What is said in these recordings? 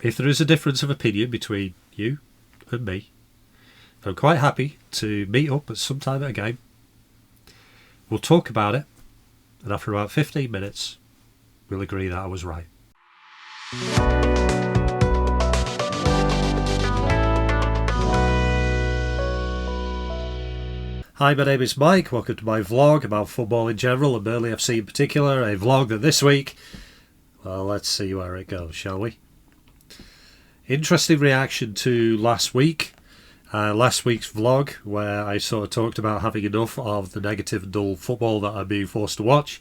if there is a difference of opinion between you and me, I'm quite happy to meet up at some time at a game. We'll talk about it, and after about 15 minutes, we'll agree that I was right. Hi, my name is Mike. Welcome to my vlog about football in general and Burnley FC in particular. A vlog that this week, well, let's see where it goes, shall we? Interesting reaction to last week's vlog, where I sort of talked about having enough of the negative and dull football that I'm being forced to watch,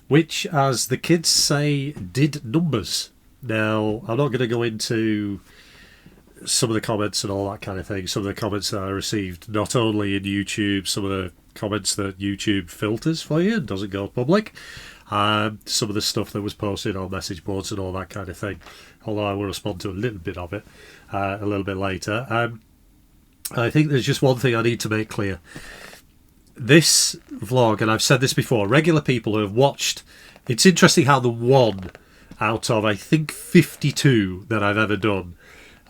which, as the kids say, did numbers. Now, I'm not going to go into some of the comments and all that kind of thing. Some of the comments that I received, not only in YouTube, some of the comments that YouTube filters for you and doesn't go public, some of the stuff that was posted on message boards and all that kind of thing, although I will respond to a little bit of it a little bit later. I think there's just one thing I need to make clear. This vlog, and I've said this before, regular people who have watched, it's interesting how the one out of, I think, 52 that I've ever done,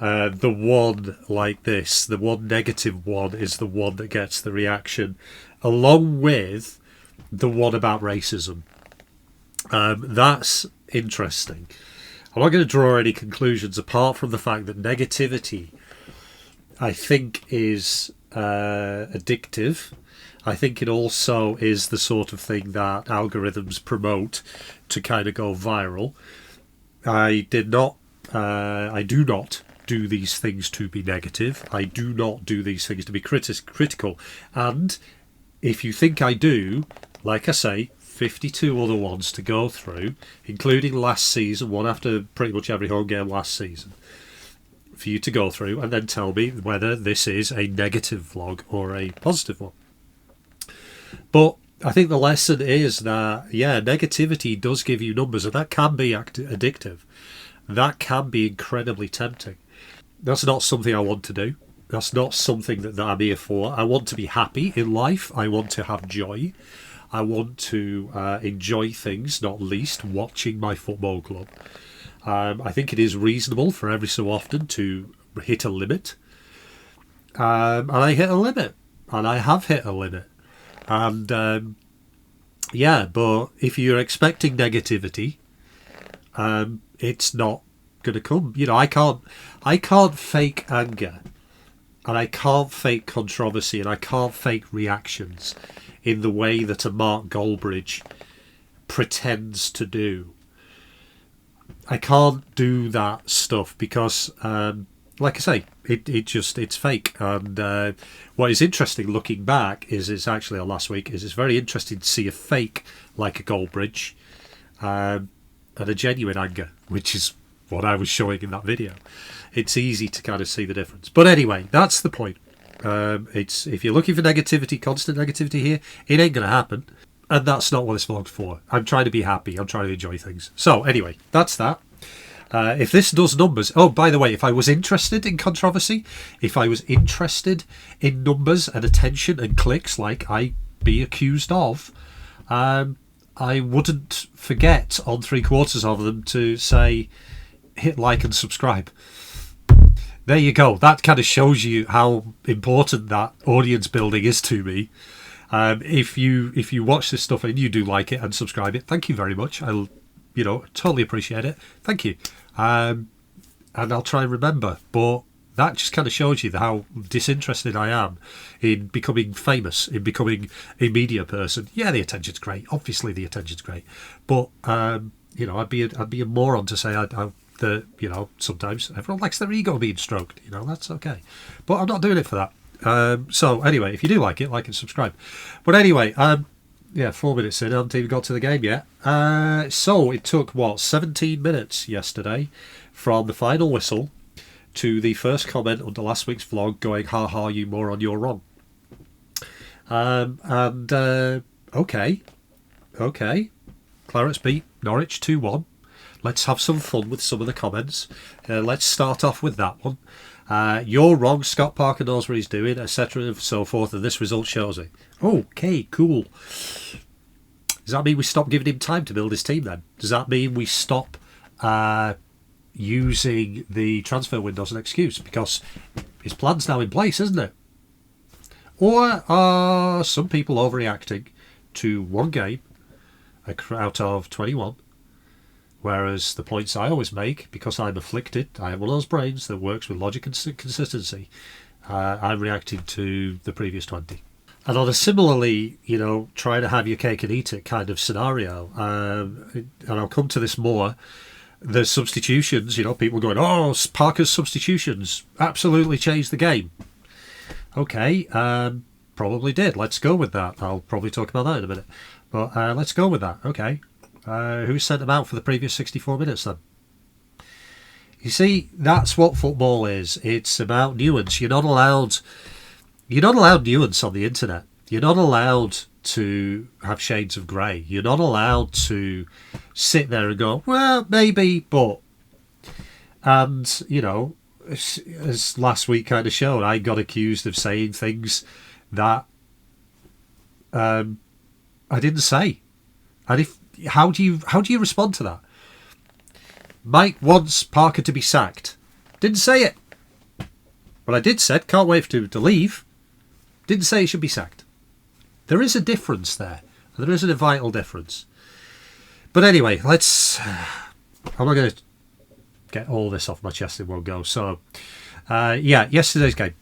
the one like this, the one negative one, is the one that gets the reaction, along with the one about racism. That's interesting. I'm not going to draw any conclusions apart from the fact that negativity, I think, is addictive. I think it also is the sort of thing that algorithms promote to kind of go viral. I do not do these things to be negative. I do not do these things to be critical. And if you think I do, like I say, 52 other ones to go through, including last season, one after pretty much every home game last season, for you to go through and then tell me whether this is a negative vlog or a positive one. But I think the lesson is that, yeah, negativity does give you numbers, and that can be addictive. That can be incredibly tempting. That's not something I want to do. That's not something that I'm here for. I want to be happy in life. I want to have joy. I want to enjoy things, not least watching my football club. I think it is reasonable for every so often to hit a limit. And I hit a limit. And I have hit a limit. And yeah, but if you're expecting negativity, it's not going to come. You know, I can't fake anger, and I can't fake controversy, and I can't fake reactions in the way that a Mark Goldbridge pretends to do. I can't do that stuff because, like I say, it's fake. And what is interesting looking back is it's actually on last week, is it's very interesting to see a fake like a Goldbridge and a genuine anger, which is what I was showing in that video. It's easy to kind of see the difference. But anyway, that's the point. It's if you're looking for negativity, constant negativity here, it ain't going to happen. And that's not what this vlog's for. I'm trying to be happy. I'm trying to enjoy things. So anyway, that's that. If this does numbers... Oh, by the way, if I was interested in controversy, if I was interested in numbers and attention and clicks like I be accused of, I wouldn't forget on 3/4 of them to say, hit like and subscribe. There you go. That kind of shows you how important that audience building is to me. If you watch this stuff and you do like it and subscribe it, thank you very much. I'll, totally appreciate it. Thank you. And I'll try and remember. But that just kind of shows you how disinterested I am in becoming famous, in becoming a media person. Yeah, the attention's great. Obviously, the attention's great. But I'd be a moron to say sometimes everyone likes their ego being stroked. That's okay. But I'm not doing it for that. So anyway, if you do like it, like and subscribe. But anyway, 4 minutes in, I haven't even got to the game yet. So it took 17 minutes yesterday from the final whistle to the first comment under last week's vlog going, "Ha ha, you moron, you're wrong." Okay. Clarets beat Norwich 2-1. Let's have some fun with some of the comments. Let's start off with that one. You're wrong, Scott Parker knows what he's doing, etc. and so forth, and this result shows it. Okay, cool. Does that mean we stop giving him time to build his team then? Does that mean we stop using the transfer window as an excuse, because his plan's now in place, isn't it? Or are some people overreacting to one game out of 21? Whereas the points I always make, because I'm afflicted, I have one of those brains that works with logic and consistency, I'm reacting to the previous 20. And on a similarly, trying to have your cake and eat it kind of scenario, and I'll come to this more, the substitutions, people going, oh, Parker's substitutions absolutely changed the game. Okay, probably did. Let's go with that. I'll probably talk about that in a minute. But let's go with that. Okay. Who sent them out for the previous 64 minutes then? You see, that's what football is. It's about nuance. You're not allowed nuance on the internet. You're not allowed to have shades of grey. You're not allowed to sit there and go, well, maybe, but. And, as last week kind of showed, I got accused of saying things that I didn't say. And how do you respond to that? Mike wants Parker to be sacked. Didn't say it. But I did said, can't wait for him to leave. Didn't say he should be sacked. There is a difference there. There is a vital difference. But anyway, I'm not going to get all this off my chest in one go. So, yesterday's game.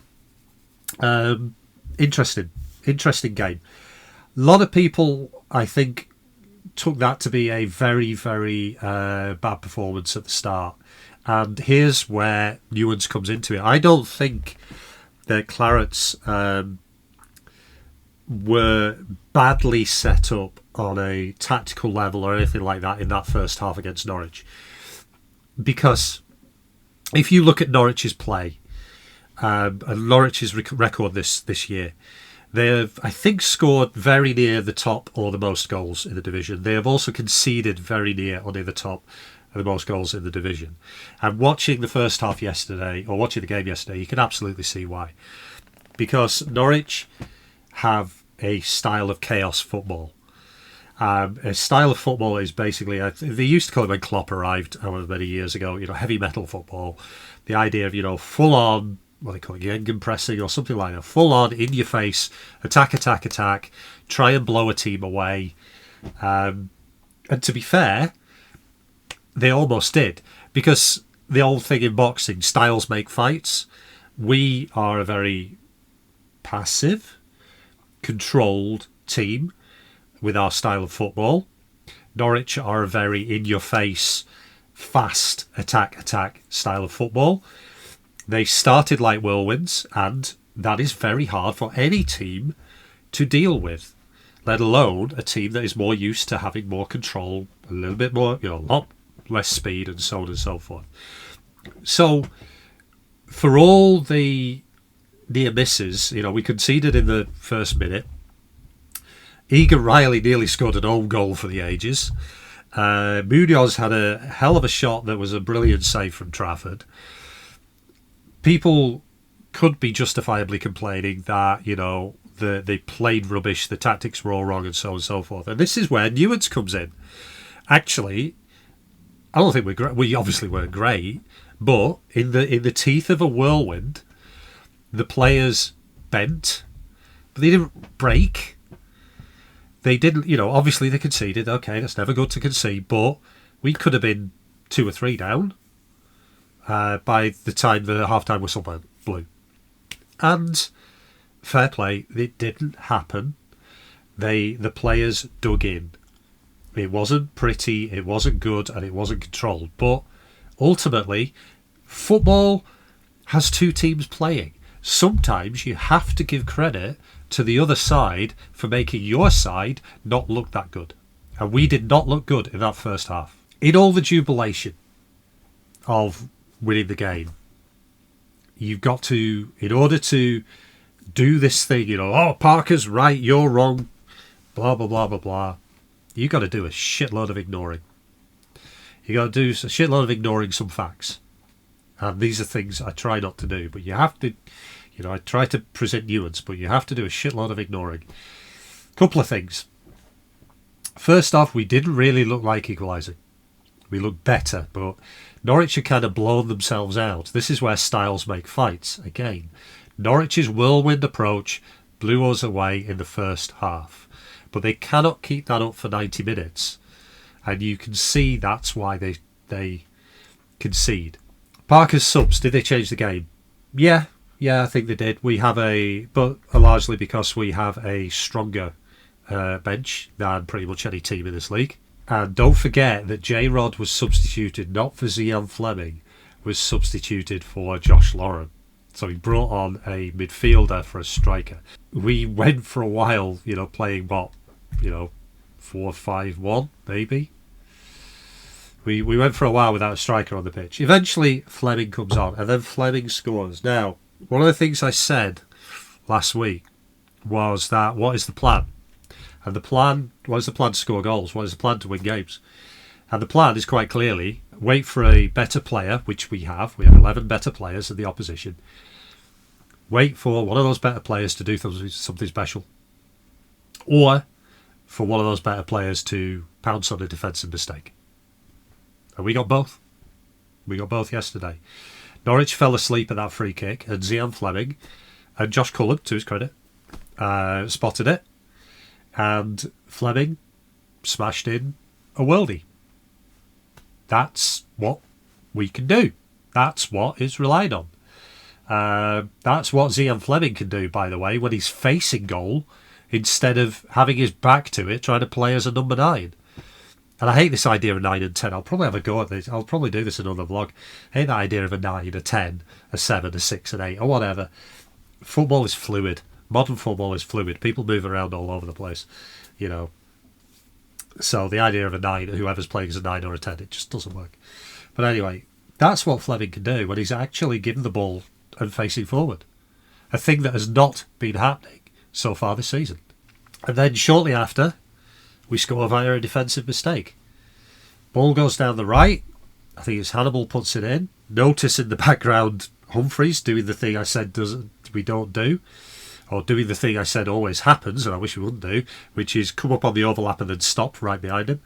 Interesting game. A lot of people, I think, took that to be a very, very bad performance at the start. And here's where nuance comes into it. I don't think that Clarets were badly set up on a tactical level or anything like that in that first half against Norwich. Because if you look at Norwich's play, and Norwich's record this year, they have, I think, scored very near the top or the most goals in the division. They have also conceded very near or near the top of the most goals in the division. And watching the first half yesterday, or watching the game yesterday, you can absolutely see why. Because Norwich have a style of chaos football. A style of football is basically, they used to call it when Klopp arrived however many years ago, heavy metal football. The idea of, full on, what they call it, gegenpressing or something like that. Full on, in your face, attack, try and blow a team away. And to be fair, they almost did. Because the old thing in boxing, styles make fights. We are a very passive, controlled team with our style of football. Norwich are a very in-your-face, fast attack style of football. They started like whirlwinds, and that is very hard for any team to deal with, let alone a team that is more used to having more control, a little bit more, a lot less speed, and so on and so forth. So, for all the near misses, we conceded in the first minute. Egan Riley nearly scored an own goal for the ages. Munoz had a hell of a shot that was a brilliant save from Trafford. People could be justifiably complaining that, they played rubbish, the tactics were all wrong, and so on and so forth. And this is where nuance comes in. Actually, I don't think we're great. We obviously weren't great, but in the teeth of a whirlwind, the players bent, but they didn't break. They didn't, obviously they conceded. Okay, that's never good to concede, but we could have been 2 or 3 down by the time the half-time whistle blew. And fair play, it didn't happen. The players dug in. It wasn't pretty, it wasn't good, and it wasn't controlled. But ultimately, football has 2 teams playing. Sometimes you have to give credit to the other side for making your side not look that good. And we did not look good in that first half. In all the jubilation of winning the game, you've got to, in order to do this thing, oh, Parker's right, you're wrong, blah, blah, blah, blah, blah, you've got to do a shitload of ignoring. You've got to do a shitload of ignoring some facts. And these are things I try not to do, but you have to, I try to present nuance, but you have to do a shitload of ignoring. Couple of things. First off, we didn't really look like equalising. We looked better, but Norwich had kind of blown themselves out. This is where styles make fights. Again, Norwich's whirlwind approach blew us away in the first half. But they cannot keep that up for 90 minutes. And you can see that's why they concede. Parker's subs, did they change the game? Yeah, I think they did. But largely because we have a stronger bench than pretty much any team in this league. And don't forget that J-Rod was substituted not for Zian Fleming, was substituted for Josh Lauren. So he brought on a midfielder for a striker. We went for a while, playing 4-5-1 maybe. We went for a while without a striker on the pitch. Eventually Fleming comes on, and then Fleming scores. Now, one of the things I said last week was that what is the plan? And what is the plan to score goals? What is the plan to win games? And the plan is quite clearly wait for a better player, which we have. We have 11 better players than the opposition. Wait for one of those better players to do something special. Or for one of those better players to pounce on a defensive mistake. And we got both. We got both yesterday. Norwich fell asleep at that free kick, and Zian Fleming and Josh Cullen, to his credit, spotted it. And Fleming smashed in a worldie. That's what we can do. That's what is relied on. That's what Zian Fleming can do, by the way, when he's facing goal, instead of having his back to it, trying to play as a number 9. And I hate this idea of 9 and 10. I'll probably have a go at this. I'll probably do this in another vlog. I hate that idea of a 9, a 10, a 7, a 6, an 8, or whatever. Football is fluid. Modern football is fluid. People move around all over the place, So the idea of a 9, whoever's playing as a 9 or a 10, it just doesn't work. But anyway, that's what Fleming can do when he's actually given the ball and facing forward. A thing that has not been happening so far this season. And then shortly after, we score via a defensive mistake. Ball goes down the right. I think it's Hannibal puts it in. Notice in the background Humphreys doing the thing I said we don't do. Or doing the thing I said always happens, and I wish we wouldn't do, which is come up on the overlap and then stop right behind him.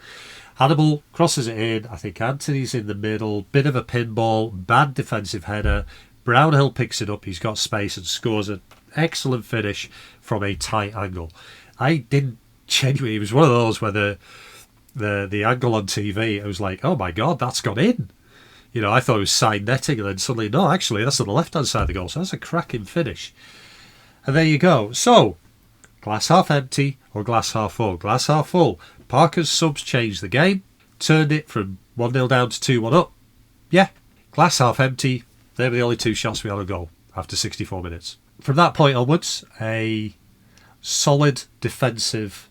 Hannibal crosses it in. I think Anthony's in the middle. Bit of a pinball. Bad defensive header. Brownhill picks it up. He's got space and scores an excellent finish from a tight angle. I didn't genuinely. It was one of those where the angle on TV, it was like, oh my God, that's gone in. I thought it was side netting, and then suddenly, no, actually, that's on the left-hand side of the goal. So that's a cracking finish. And there you go. So, glass half empty or glass half full? Glass half full. Parker's subs changed the game, turned it from 1-0 down to 2-1 up. Yeah, glass half empty. They were the only 2 shots we had on goal after 64 minutes. From that point onwards, a solid defensive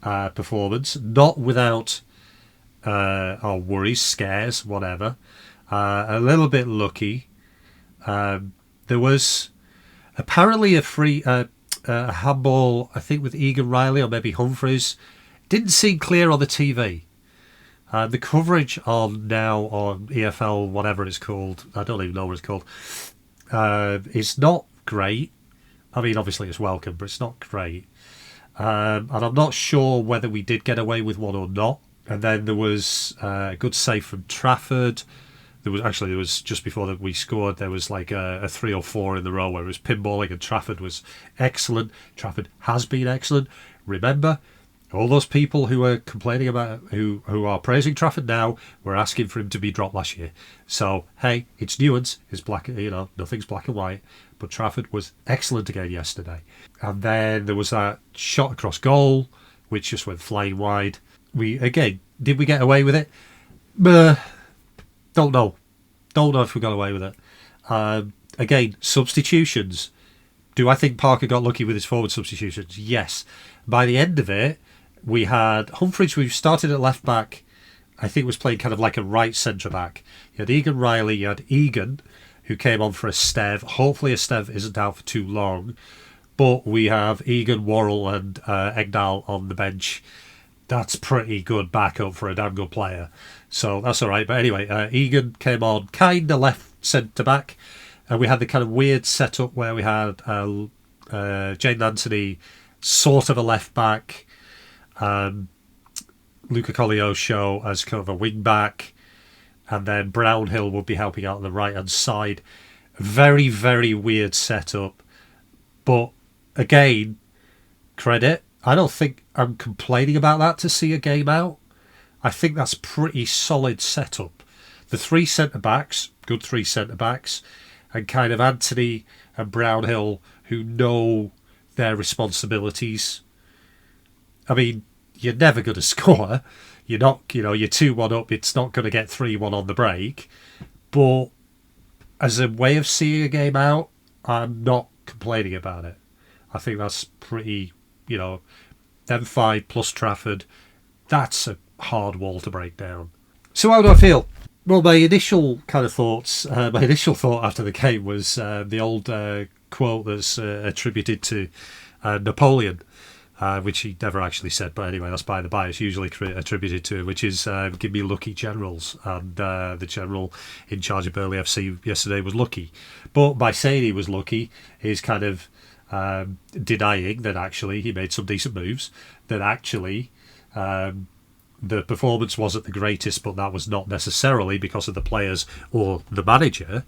performance, not without our worries, scares, whatever. A little bit lucky. There was apparently a free handball, I think, with Egan Riley or maybe Humphreys. Didn't seem clear on the TV. The coverage on EFL, whatever it's called, I don't even know what it's called, is not great. I mean, obviously it's welcome, but it's not great. And I'm not sure whether we did get away with one or not. And then there was a good save from Trafford. There was just before we scored, there was like a 3 or 4 in the row where it was pinballing, and Trafford was excellent. Trafford has been excellent. Remember, all those people who are complaining about, who are praising Trafford now, were asking for him to be dropped last year. So, hey, it's Nuance. It's black, nothing's black and white. But Trafford was excellent again yesterday. And then there was that shot across goal, which just went flying wide. Did we get away with it? Don't know. Don't know if we got away with it. Again, substitutions. Do I think Parker got lucky with his forward substitutions? Yes. By the end of it, we had Humphreys, who started at left back, I think was playing kind of like a right centre back. You had Egan Riley, you had Egan, who came on for Esteve. Hopefully Esteve isn't out for too long. But we have Egan, Worrell and Egdal on the bench. That's pretty good backup for a damn good player. So that's all right. But anyway, Egan came on kind of left centre back. And we had the kind of weird setup where we had Jayden Anthony sort of a left back, Luca Colliosho as kind of a wing back, and then Brownhill would be helping out on the right-hand side. Very, very weird setup. But, again, credit. I don't think I'm complaining about that to see a game out. I think that's pretty solid setup. The three centre-backs, good three centre-backs, and kind of Anthony and Brownhill who know their responsibilities. I mean, you're never going to score. You're not, you're 2-1 up. It's not going to get 3-1 on the break. But as a way of seeing a game out, I'm not complaining about it. I think that's pretty, them 5 plus Trafford, that's a hard wall to break down. So how do I feel? Well, my initial kind of thoughts, my initial thought after the game was the old quote that's attributed to Napoleon, which he never actually said, but anyway, that's by the by. It's usually attributed to him, which is give me lucky generals. And the general in charge of Burnley FC yesterday was lucky. But by saying he was lucky, he's kind of denying that actually he made some decent moves, that actually the performance wasn't the greatest, but that was not necessarily because of the players or the manager.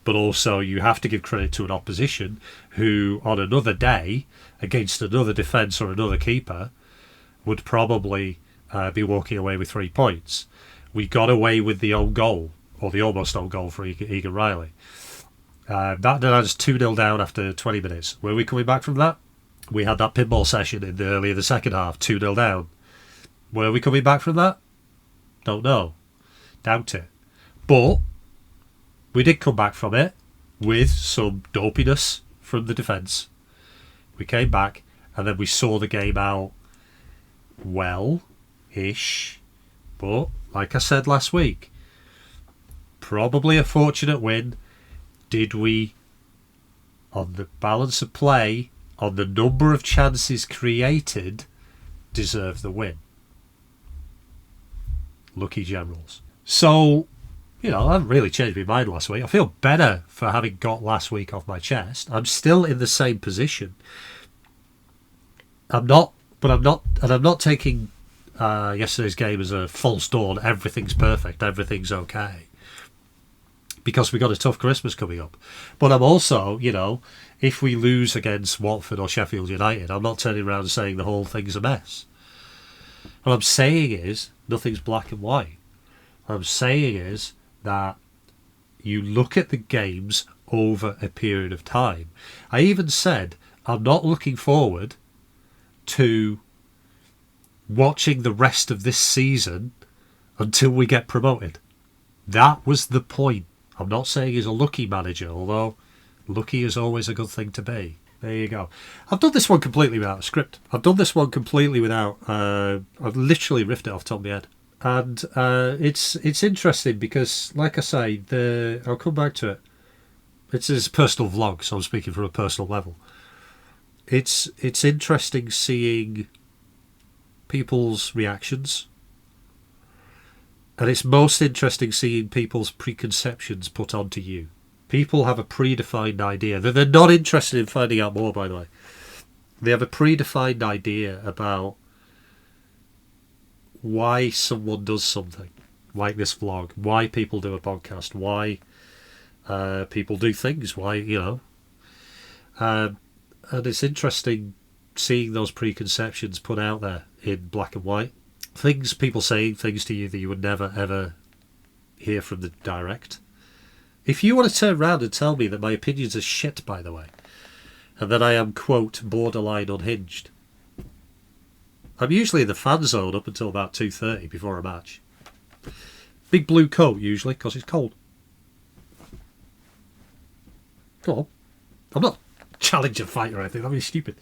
But also you have to give credit to an opposition who, on another day, against another defence or another keeper, would probably be walking away with 3 points. We got away with the own goal, or the almost own goal for Egan Riley. That was 2-0 down after 20 minutes. Were we coming back from that? We had that pinball session early in the second half, 2-0 down. Were we coming back from that? Don't know. Doubt it. But we did come back from it with some dopiness from the defence. We came back and then we saw the game out well-ish. But, like I said last week, probably a fortunate win. Did we, on the balance of play, on the number of chances created, deserve the win? Lucky generals. So, I haven't really changed my mind last week. I feel better for having got last week off my chest. I'm still in the same position. I'm not taking yesterday's game as a false dawn. Everything's perfect. Everything's okay. Because we got a tough Christmas coming up. But I'm also, if we lose against Watford or Sheffield United, I'm not turning around and saying the whole thing's a mess. What I'm saying is, nothing's black and white. What I'm saying is that you look at the games over a period of time. I even said I'm not looking forward to watching the rest of this season until we get promoted. That was the point. I'm not saying he's a lucky manager, although lucky is always a good thing to be. There you go. I've done this one completely without a script. I've done this one completely without... I've literally riffed it off the top of my head. And it's interesting because, like I say, I'll come back to it. It's a personal vlog, so I'm speaking from a personal level. It's interesting seeing people's reactions. And it's most interesting seeing people's preconceptions put onto you. People have a predefined idea. They're not interested in finding out more, by the way. They have a predefined idea about why someone does something, like this vlog, why people do a podcast, why people do things, why, and it's interesting seeing those preconceptions put out there in black and white. People saying things to you that you would never, ever hear from the direct. If you want to turn around and tell me that my opinions are shit, by the way, and that I am, quote, borderline unhinged, I'm usually in the fan zone up until about 2:30 before a match. Big blue coat, usually, because it's cold. Go on. I'm not challenging a fight or anything. That'd be stupid.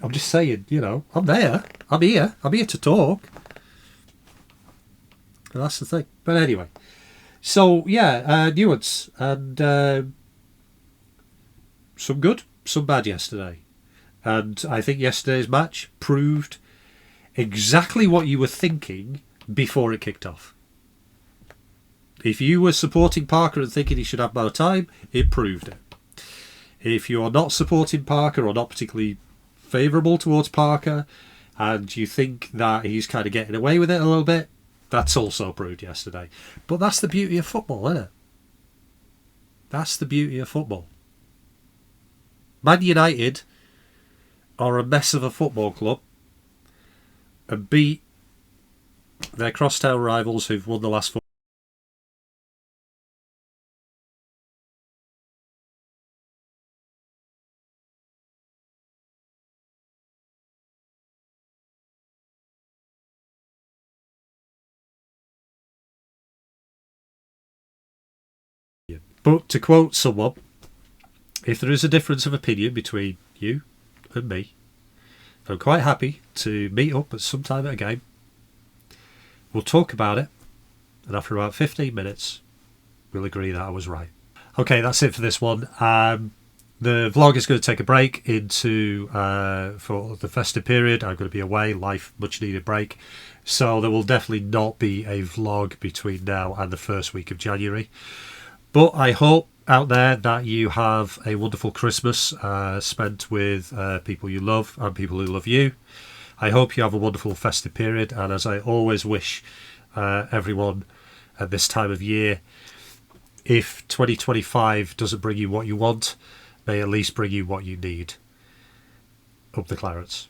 I'm just saying, I'm there. I'm here. I'm here to talk. And that's the thing. But anyway. So, yeah, Nuance. And some good, some bad yesterday. And I think yesterday's match proved exactly what you were thinking before it kicked off. If you were supporting Parker and thinking he should have more time, it proved it. If you are not supporting Parker or not particularly favourable towards Parker and you think that he's kind of getting away with it a little bit, That's also proved yesterday. But that's the beauty of football, isn't it? That's the beauty of football. Man United are a mess of a football club and beat their crosstown rivals who've won the last 4. But to quote someone, if there is a difference of opinion between you and me, I'm quite happy to meet up at some time at a game. We'll talk about it, and after about 15 minutes, we'll agree that I was right. Okay, that's it for this one. The vlog is going to take a break into for the festive period. I'm going to be away, much needed break. So there will definitely not be a vlog between now and the first week of January. But I hope out there that you have a wonderful Christmas spent with people you love and people who love you. I hope you have a wonderful festive period, and as I always wish everyone at this time of year, if 2025 doesn't bring you what you want, may at least bring you what you need. Up the Clarets.